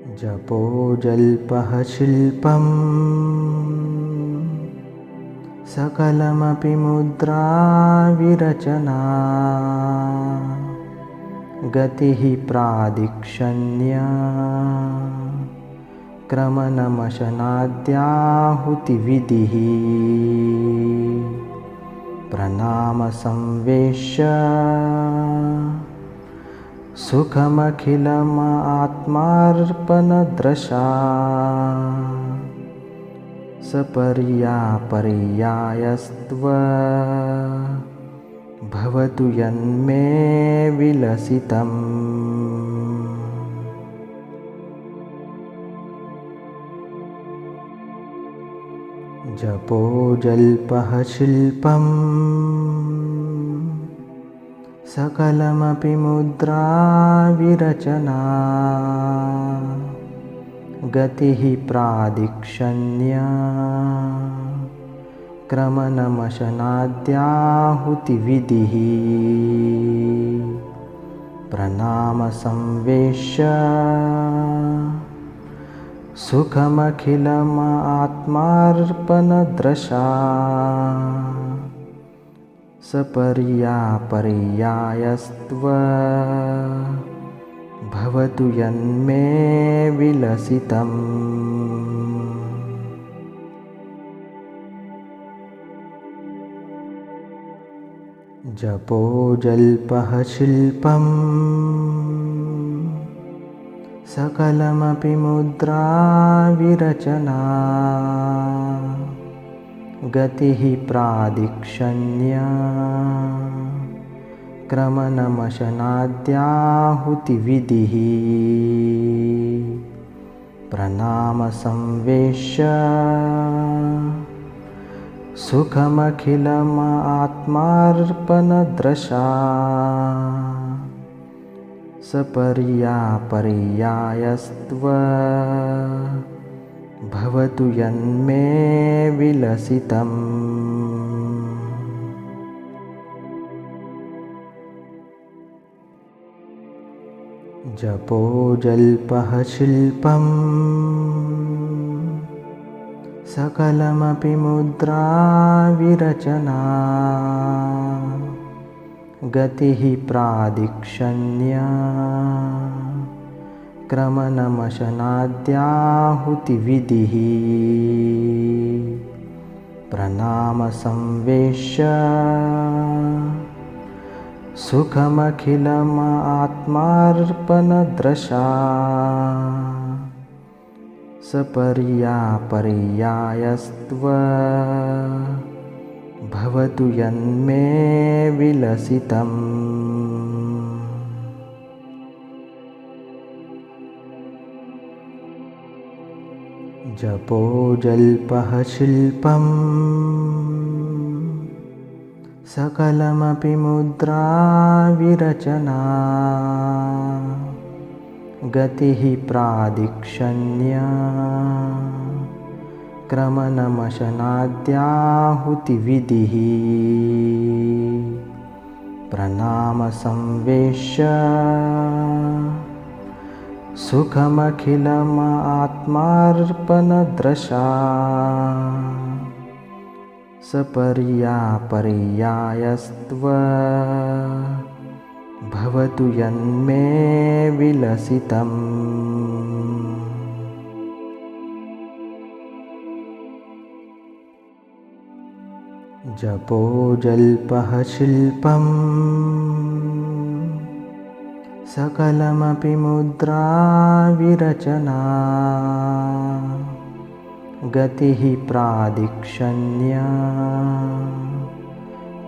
जपो जल्पः शिल्पम् सकलमपि मुद्रा विरचना गतिः प्रादिक्षण्या क्रमनमशनाद्याहुतिविधिः प्रणामसंवेश्य सुखमखिलमात्मार्पणदृशा सपर्यापर्यायस्त्व भवतु यन्मे विलसितम्। जपो जल्पः शिल्पम् सकलमपि मुद्रा विरचना गतिः प्रादिक्षण्या क्रमनमशनाद्याहुतिविधिः प्रणामसंवेश्य सुखमखिलमात्मार्पणदृशा सपर्यापर्यायस्त्व भवतु यन्मे विलसितम्। जपो जल्पः शिल्पम् सकलमपि मुद्रा विरचना गतिः प्रादिक्षण्या क्रमनमशनाद्याहुतिविधिः प्रणामसंवेश्य सुखमखिलमात्मार्पणदृशा सपर्यापर्यायस्त्व भवतु यन्मे विलसितम्। जपो जल्पः शिल्पम् सकलमपि मुद्रा विरचना गतिः प्रादिक्षण्या क्रमनमशनाद्याहुतिविधिः प्रणामसंवेश्य सुखमखिलमात्मार्पणदृशा सपर्यापर्यायस्त्व भवतु यन्मे विलसितम्। जपो जल्पः शिल्पम् सकलमपि मुद्रा विरचना गतिः प्रादिक्षण्या क्रमनमशनाद्याहुतिविधिः प्रणामसंवेश्य सुखमखिलमात्मार्पणदृशा सपर्यापर्यायस्त्व भवतु यन्मे विलसितम्। जपो जल्पः शिल्पम् सकलमपि मुद्रा विरचना गतिः प्रादिक्षण्या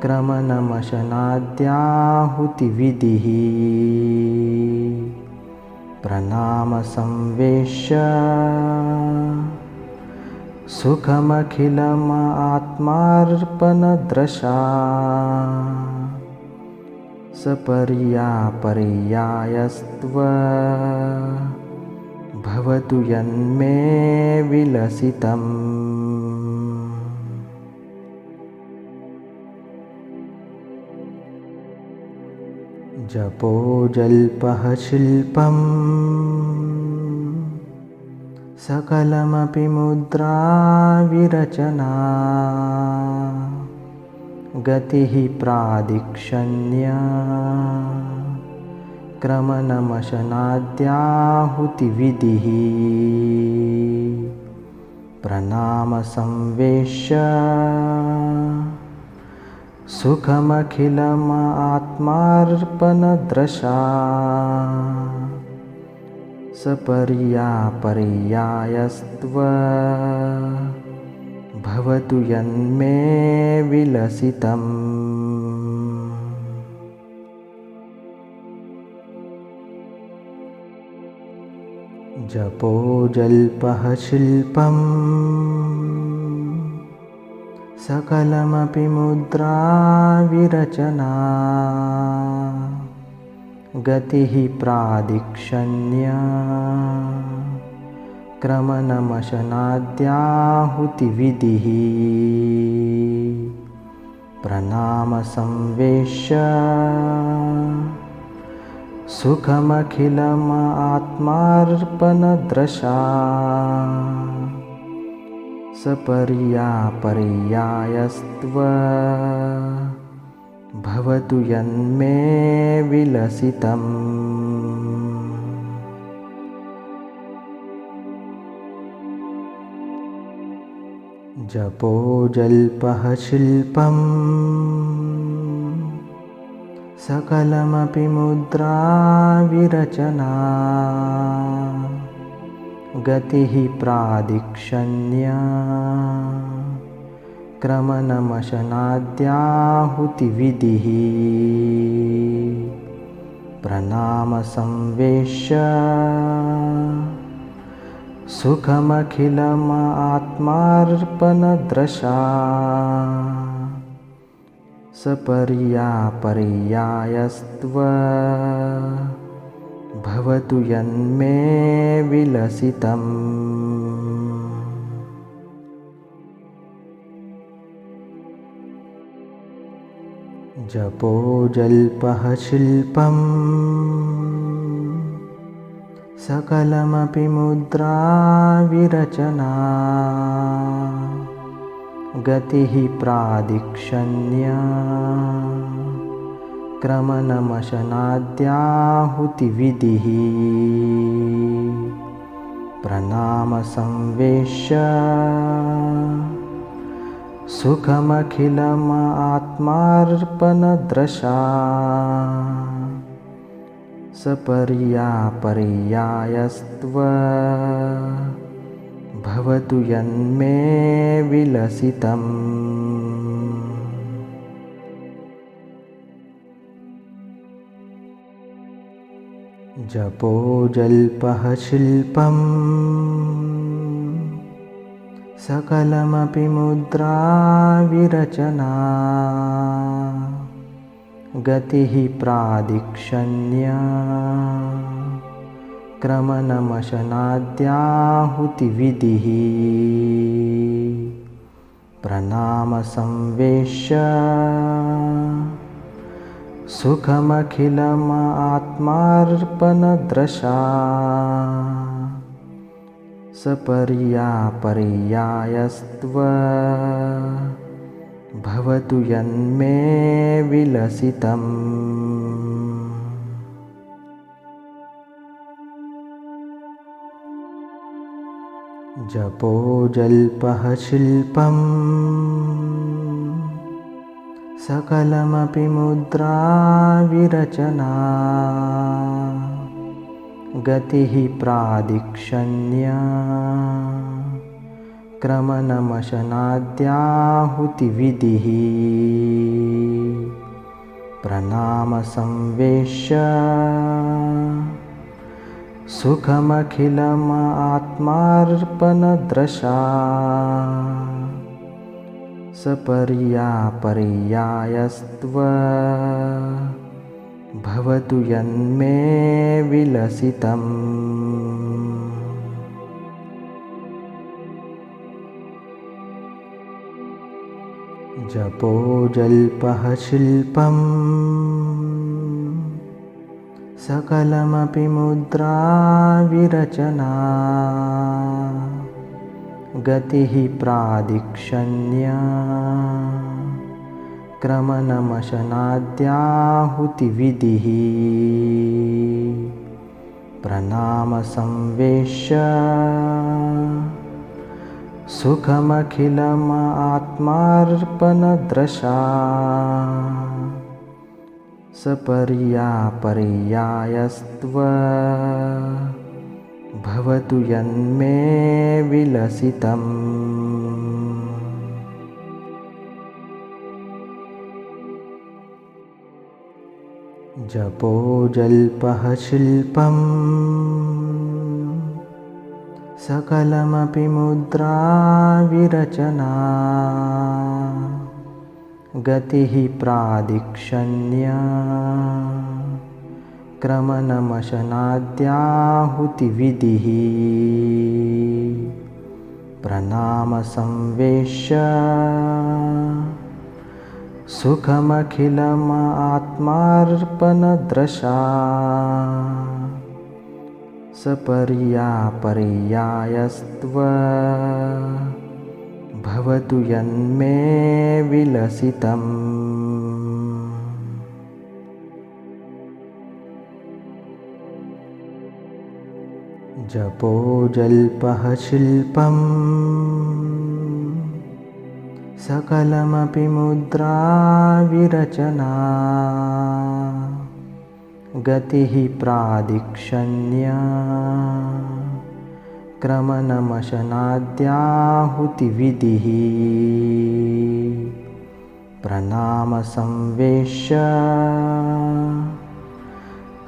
क्रमनमशनाद्याहुतिविधिः प्रणामसंवेश्य सुखमखिलमात्मार्पणदृशा सपर्यापर्यायस्त्व भवतु यन्मे विलसितम्। जपो जल्पः शिल्पम् सकलमपि मुद्रा विरचना गतिः प्रादिक्षण्या क्रमनमशनाद्याहुतिविधिः प्रणामसंवेश्य सुखमखिलमात्मार्पणदृशा सपर्यापर्यायस्त्व भवतु यन्मे विलसितम्। जपो जल्पः शिल्पम् सकलमपि मुद्रा विरचना गतिः प्रादिक्षण्या क्रमनमशनाद्याहुतिविधिः प्रणामसंवेश्य सुखमखिलमात्मार्पणदृशा सपर्यापर्यायस्त्व भवतु यन्मे विलसितम्। जपो जल्पः शिल्पम् सकलमपि मुद्रा विरचना गतिः प्रादिक्षण्या क्रमनमशनाद्याहुतिविधिः प्रणामसंवेश्य सुखमखिलमात्मार्पणदृशा सपर्यापर्यायस्त्व भवतु यन्मे विलसितम्। जपो जल्पः शिल्पम् सकलमपि मुद्रा विरचना गतिः प्रादिक्षण्या क्रमनमशनाद्याहुतिविधिः प्रणामसंवेश्य सुखमखिलमात्मार्पणदृशा सपर्यापर्यायस्त्व भवतु यन्मे विलसितम्। जपो जल्पः शिल्पम् सकलमपि मुद्रा विरचना गतिः प्रादिक्षण्या क्रमनमशनाद्याहुतिविधिः प्रणामसंवेश्य सुखमखिलमात्मार्पणदृशा सपर्यापर्यायस्त्व भवतु यन्मे विलसितम्। जपो जल्पः शिल्पम् सकलमपि मुद्रा विरचना गतिः प्रादिक्षण्या क्रमनमशनाद्याहुतिविधिः प्रणामसंवेश्य सुखमखिलमात्मार्पणदृशा सपर्यापर्यायस्त्व भवतु यन्मे विलसितम्। जपो जल्पः शिल्पम् सकलमपि मुद्रा विरचना गतिः प्रादिक्षण्या क्रमनमशनाद्याहुतिविधिः प्रणामसंवेश्य सुखमखिलमात्मार्पणदृशा सपर्यापर्यायस्त्व भवतु यन्मे विलसितम्। जपो जल्पः शिल्पम् सकलमपि मुद्रा विरचना गतिः प्रादिक्षण्या क्रमनमशनाद्याहुतिविधिः प्रणामसंवेश्य सुखमखिलमात्मार्पणदृशा सपर्यापर्यायस्त्व भवतु यन्मे विलसितम्। जपो जल्पः शिल्पम् सकलमपि मुद्रा विरचना गतिः प्रादिक्षण्या क्रमनमशनाद्याहुतिविधिः प्रणामसंवेश्य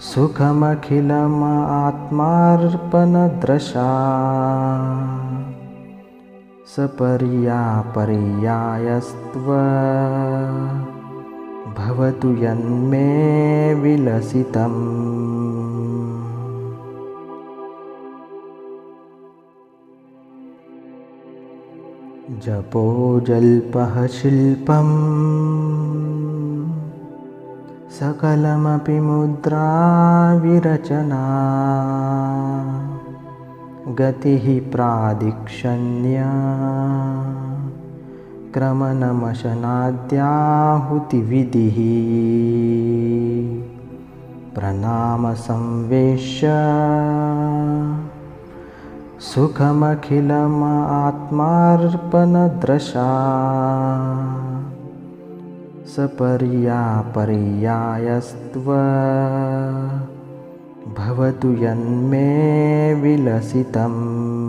सुखमखिलमात्मार्पणदृशा सपर्यापर्यायस्त्व भवतु यन्मे विलसितम्। जपो जल्पः शिल्पम् सकलमपि मुद्रा विरचना गतिः प्रादिक्षण्या क्रमनमशनाद्याहुतिविधिः प्रणामसंवेश्य सुखमखिलमात्मार्पणदृशा सपर्यापर्यायस्त्व भवतु यन्मे विलसितम्।